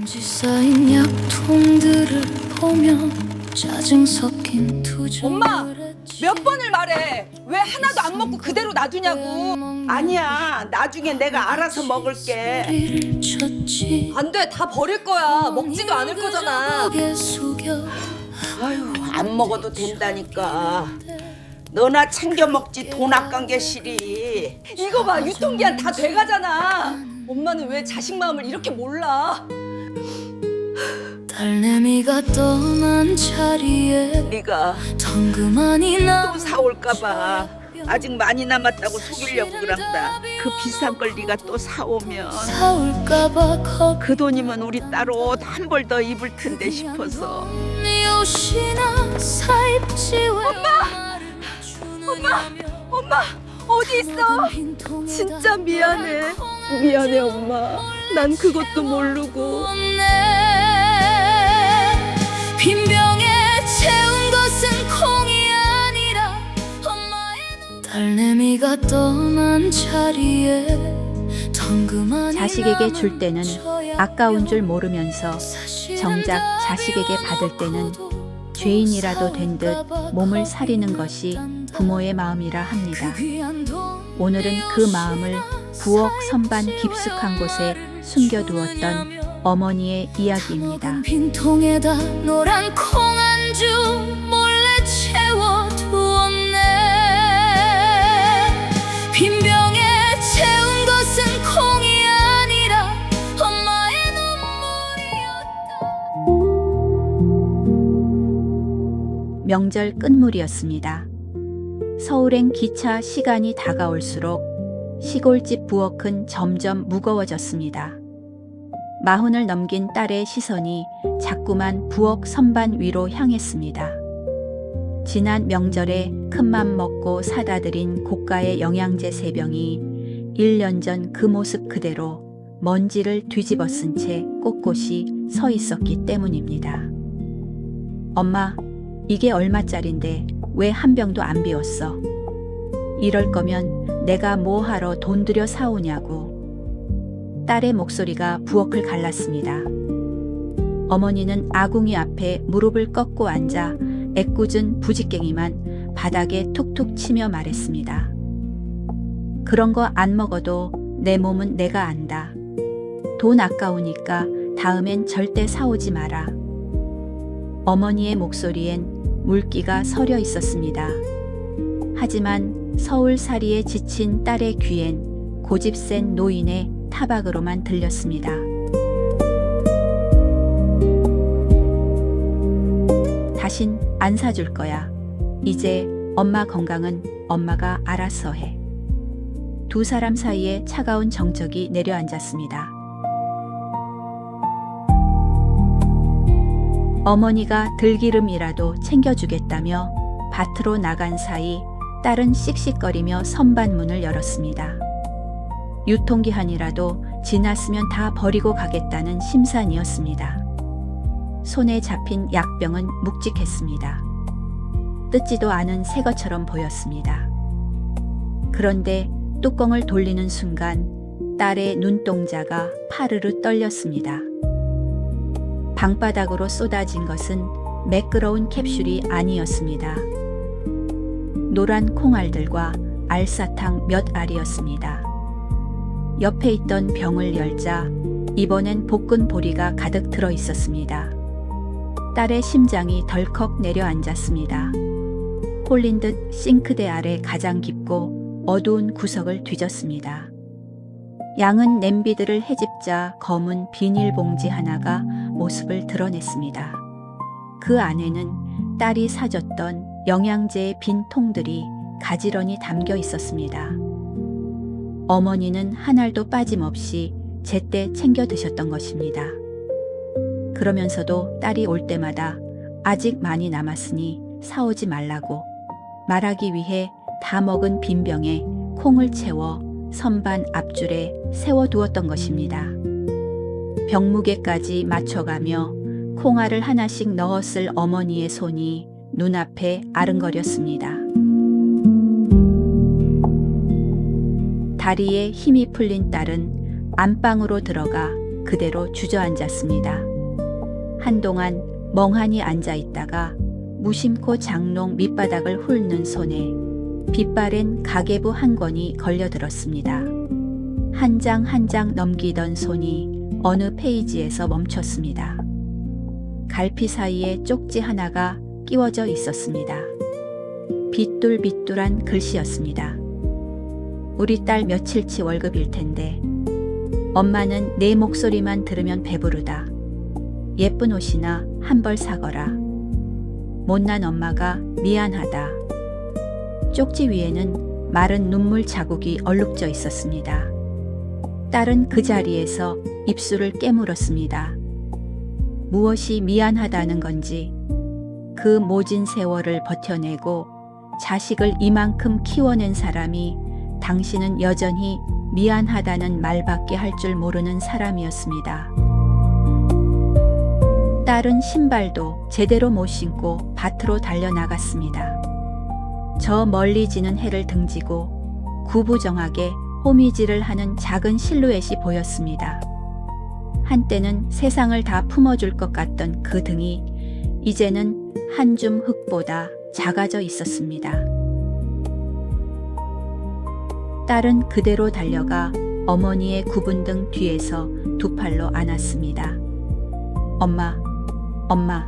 먼지 쌓인 약통들을 보며 짜증 섞인 투정. 엄마! 몇 번을 말해! 왜 하나도 안 먹고 그대로 놔두냐고! 아니야, 나중에 내가 알아서 먹을게. 안 돼! 다 버릴 거야! 먹지도 않을 거잖아! 아유, 안 먹어도 된다니까. 너나 챙겨 먹지 돈 아까운 게 싫이. 이거 봐! 유통기한 다 돼가잖아! 엄마는 왜 자식 마음을 이렇게 몰라? 딸내미가 떠난 자리에 네가 덩그마니 또 사올까 봐 아직 많이 남았다고 속이려고 그런다. 그 비싼 걸 네가 또 사오면 사올까 봐 그 돈이면 우리 딸 옷 한 벌 더 입을 텐데 싶어서. 네 옷이나 사입지 왜 엄마! 어디 있어? 진짜 미안해. 미안해, 엄마. 난 그것도 모르고. 빈병에 채운 것은 콩이 아니라 엄마의 딸내미가 떠난 자리에 덩그마니 자식에게 줄 때는 아까운 줄 모르면서 정작 자식에게 받을 때는 죄인이라도 된 듯 몸을 사리는 것이 부모의 마음이라 합니다. 오늘은 그 마음을 부엌 선반 깊숙한 곳에 숨겨두었던 어머니의 이야기입니다. 빈통에다 노란 콩 한 주 몰래 채워두었네. 빈병에 채운 것은 콩이 아니라 엄마의 눈물이었다. 명절 끝물이었습니다. 서울행 기차 시간이 다가올수록 시골집 부엌은 점점 무거워졌습니다. 40을 넘긴 딸의 시선이 자꾸만 부엌 선반 위로 향했습니다. 지난 명절에 큰맘 먹고 사다 드린 고가의 영양제 3병이 1년 전 그 모습 그대로 먼지를 뒤집어 쓴 채 꼿꼿이 서 있었기 때문입니다. 엄마, 이게 얼마짜린데 왜 한 병도 안 비웠어? 이럴 거면 내가 뭐 하러 돈 들여 사오냐고. 딸의 목소리가 부엌을 갈랐습니다. 어머니는 아궁이 앞에 무릎을 꺾고 앉아 애꿎은 부직갱이만 바닥에 툭툭 치며 말했습니다. 그런 거 안 먹어도 내 몸은 내가 안다. 돈 아까우니까 다음엔 절대 사오지 마라. 어머니의 목소리엔 물기가 서려 있었습니다. 하지만 서울살이에 지친 딸의 귀엔 고집센 노인의 타박으로만 들렸습니다. 다신 안 사줄 거야. 이제 엄마 건강은 엄마가 알아서 해. 두 사람 사이에 차가운 정적이 내려앉았습니다. 어머니가 들기름이라도 챙겨주겠다며 밭으로 나간 사이 딸은 씩씩거리며 선반문을 열었습니다. 유통기한이라도 지났으면 다 버리고 가겠다는 심산이었습니다. 손에 잡힌 약병은 묵직했습니다. 뜯지도 않은 새 것처럼 보였습니다. 그런데 뚜껑을 돌리는 순간 딸의 눈동자가 파르르 떨렸습니다. 방바닥으로 쏟아진 것은 매끄러운 캡슐이 아니었습니다. 노란 콩알들과 알사탕 몇 알이었습니다. 옆에 있던 병을 열자 이번엔 볶은 보리가 가득 들어 있었습니다. 딸의 심장이 덜컥 내려앉았습니다. 홀린 듯 싱크대 아래 가장 깊고 어두운 구석을 뒤졌습니다. 양은 냄비들을 헤집자 검은 비닐봉지 하나가 모습을 드러냈습니다. 그 안에는 딸이 사줬던 영양제의 빈 통들이 가지런히 담겨 있었습니다. 어머니는 한 알도 빠짐없이 제때 챙겨 드셨던 것입니다. 그러면서도 딸이 올 때마다 아직 많이 남았으니 사오지 말라고 말하기 위해 다 먹은 빈 병에 콩을 채워 선반 앞줄에 세워두었던 것입니다. 병무게까지 맞춰가며 콩알을 하나씩 넣었을 어머니의 손이 눈앞에 아른거렸습니다. 다리에 힘이 풀린 딸은 안방으로 들어가 그대로 주저앉았습니다. 한동안 멍하니 앉아 있다가 무심코 장롱 밑바닥을 훑는 손에 빛바랜 가계부 한 권이 걸려들었습니다. 한 장 한 장 넘기던 손이 어느 페이지에서 멈췄습니다. 갈피 사이에 쪽지 하나가 끼워져 있었습니다. 비뚤비뚤한 글씨였습니다. 우리 딸 며칠치 월급일 텐데 엄마는 내 목소리만 들으면 배부르다. 예쁜 옷이나 한 벌 사거라. 못난 엄마가 미안하다. 쪽지 위에는 마른 눈물 자국이 얼룩져 있었습니다. 딸은 그 자리에서 입술을 깨물었습니다. 무엇이 미안하다는 건지, 그 모진 세월을 버텨내고 자식을 이만큼 키워낸 사람이 당신은 여전히 미안하다는 말밖에 할 줄 모르는 사람이었습니다. 딸은 신발도 제대로 못 신고 밭으로 달려나갔습니다. 저 멀리 지는 해를 등지고 구부정하게 호미질을 하는 작은 실루엣이 보였습니다. 한때는 세상을 다 품어줄 것 같던 그 등이 이제는 한 줌 흙보다 작아져 있었습니다. 딸은 그대로 달려가 어머니의 굽은 등 뒤에서 두 팔로 안았습니다. 엄마, 엄마.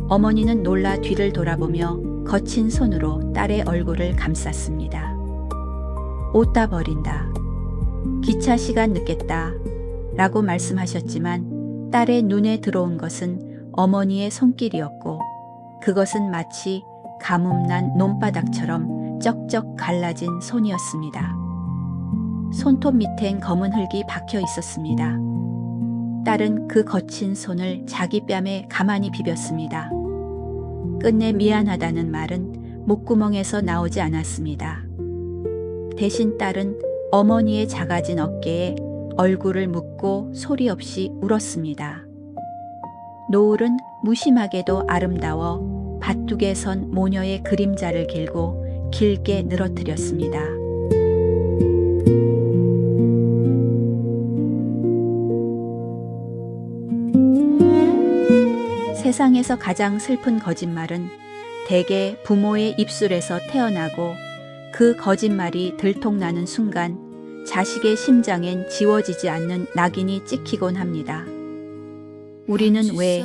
어머니는 놀라 뒤를 돌아보며 거친 손으로 딸의 얼굴을 감쌌습니다. 옷 다 버린다. 기차 시간 늦겠다. 라고 말씀하셨지만 딸의 눈에 들어온 것은 어머니의 손길이었고 그것은 마치 가뭄난 논바닥처럼 쩍쩍 갈라진 손이었습니다. 손톱 밑엔 검은 흙이 박혀 있었습니다. 딸은 그 거친 손을 자기 뺨에 가만히 비볐습니다. 끝내 미안하다는 말은 목구멍에서 나오지 않았습니다. 대신 딸은 어머니의 작아진 어깨에 얼굴을 묻고 소리 없이 울었습니다. 노을은 무심하게도 아름다워 밭둑에 선 모녀의 그림자를 길고 길게 늘어뜨렸습니다. 세상에서 가장 슬픈 거짓말은 대개 부모의 입술에서 태어나고 그 거짓말이 들통나는 순간 자식의 심장엔 지워지지 않는 낙인이 찍히곤 합니다. 우리는 왜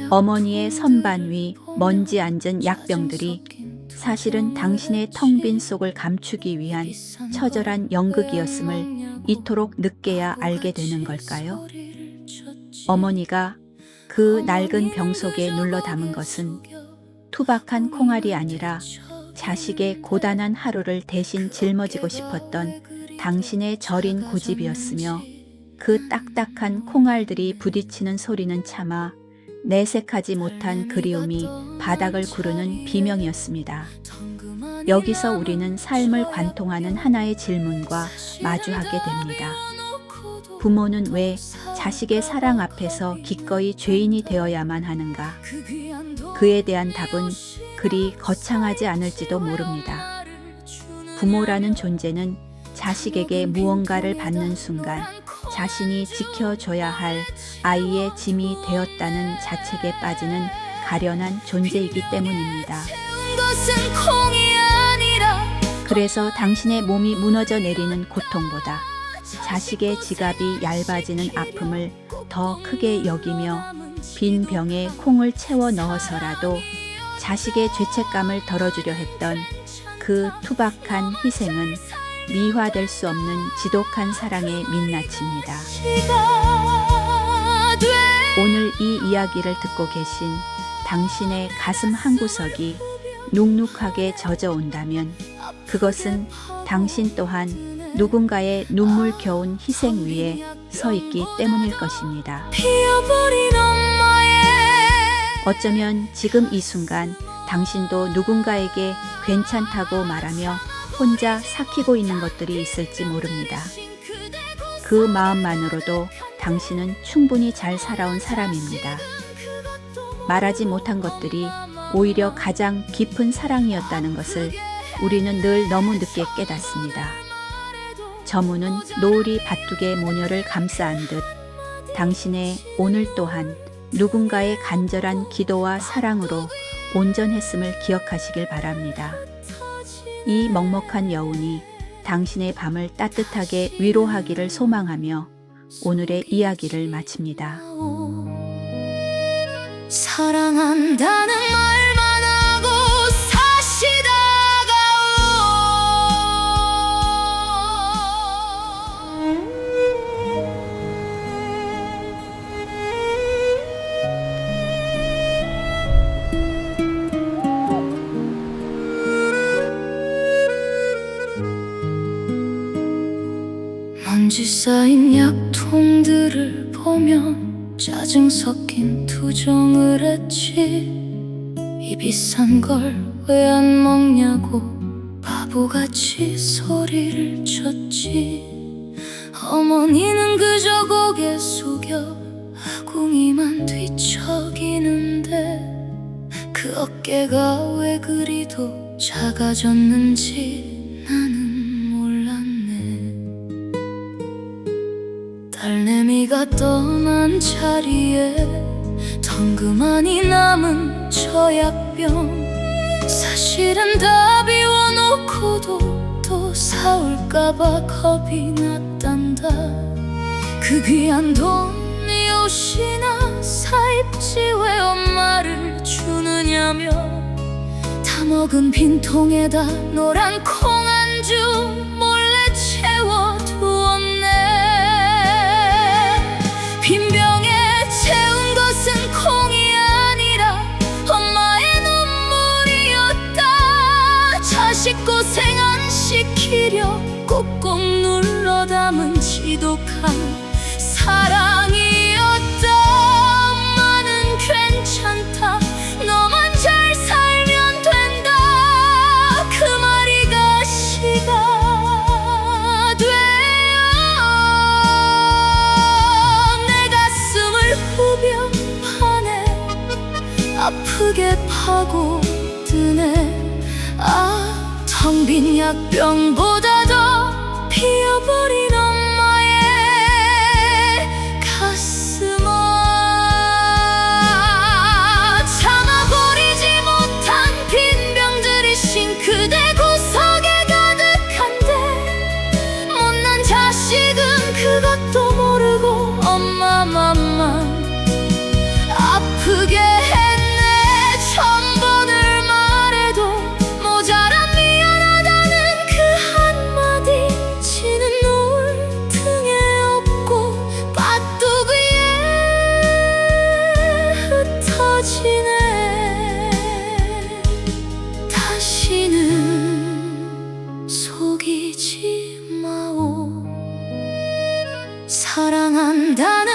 어머니의 선반 위 먼지 앉은 약병들이 사실은 당신의 텅 빈 속을 감추기 위한 처절한 연극이었음을 이토록 늦게야 알게 되는 걸까요? 어머니가 그 낡은 병 속에 눌러 담은 것은 투박한 콩알이 아니라 자식의 고단한 하루를 대신 짊어지고 싶었던 당신의 저린 고집이었으며 그 딱딱한 콩알들이 부딪히는 소리는 차마 내색하지 못한 그리움이 바닥을 구르는 비명이었습니다. 여기서 우리는 삶을 관통하는 하나의 질문과 마주하게 됩니다. 부모는 왜 자식의 사랑 앞에서 기꺼이 죄인이 되어야만 하는가? 그에 대한 답은 그리 거창하지 않을지도 모릅니다. 부모라는 존재는 자식에게 무언가를 받는 순간 자신이 지켜줘야 할 아이의 짐이 되었다는 자책에 빠지는 가련한 존재이기 때문입니다. 그래서 당신의 몸이 무너져 내리는 고통보다 자식의 지갑이 얇아지는 아픔을 더 크게 여기며 빈 병에 콩을 채워 넣어서라도 자식의 죄책감을 덜어주려 했던 그 투박한 희생은 미화될 수 없는 지독한 사랑의 민낯입니다. 오늘 이 이야기를 듣고 계신 당신의 가슴 한구석이 눅눅하게 젖어온다면 그것은 당신 또한 누군가의 눈물겨운 희생 위에 서 있기 때문일 것입니다. 어쩌면 지금 이 순간 당신도 누군가에게 괜찮다고 말하며 혼자 삭히고 있는 것들이 있을지 모릅니다. 그 마음만으로도 당신은 충분히 잘 살아온 사람입니다. 말하지 못한 것들이 오히려 가장 깊은 사랑이었다는 것을 우리는 늘 너무 늦게 깨닫습니다. 저문은 노을이 밭둑의 모녀를 감싸 안듯 당신의 오늘 또한 누군가의 간절한 기도와 사랑으로 온전했음을 기억하시길 바랍니다. 이 먹먹한 여운이 당신의 밤을 따뜻하게 위로하기를 소망하며 오늘의 이야기를 마칩니다. 사랑한다는 말만 하고 먼지 쌓인 약통들을 보면 짜증 섞인 투정을 했지. 이 비싼 걸 왜 안 먹냐고 바보같이 소리를 쳤지. 어머니는 그저 고개 숙여 궁이만 뒤척이는데 그 어깨가 왜 그리도 작아졌는지 나는 몰랐네. 딸내미가 떠난 자리에 덩그마니 남은 저 약병, 사실은 다 비워놓고도 또 사올까봐 겁이 났단다. 그 귀한 돈이 옷이나 사입지 왜 엄마를 주느냐며 다 먹은 빈통에다 노란 콩 한 주 몰래 채워두었네. 빈 병에 채운 것은 콩이 아니라 엄마의 눈물이었다. 자식 고생 안 시키려 꾹꾹 눌러 담은 지독한 사랑이었다. 엄마는 괜찮다, 너만 잘 살면 된다. 그 말이 가시가 되어 내 가슴을 후벼 파네. 아프게 파고드네. 텅 빈 약병보다 더 피어버린 엄마의 가슴아. 참아버리지 못한 빈 병들이 싱크대 구석에 가득한데 못난 자식은 그것도 모르고 엄마만 아프게 했네. 천 번을 말해도 모자란 미안하다는 그 한마디 지는 노을 등에 없고 밭두구 위에 흩어지네. 다시는 속이지 마오. 사랑한다는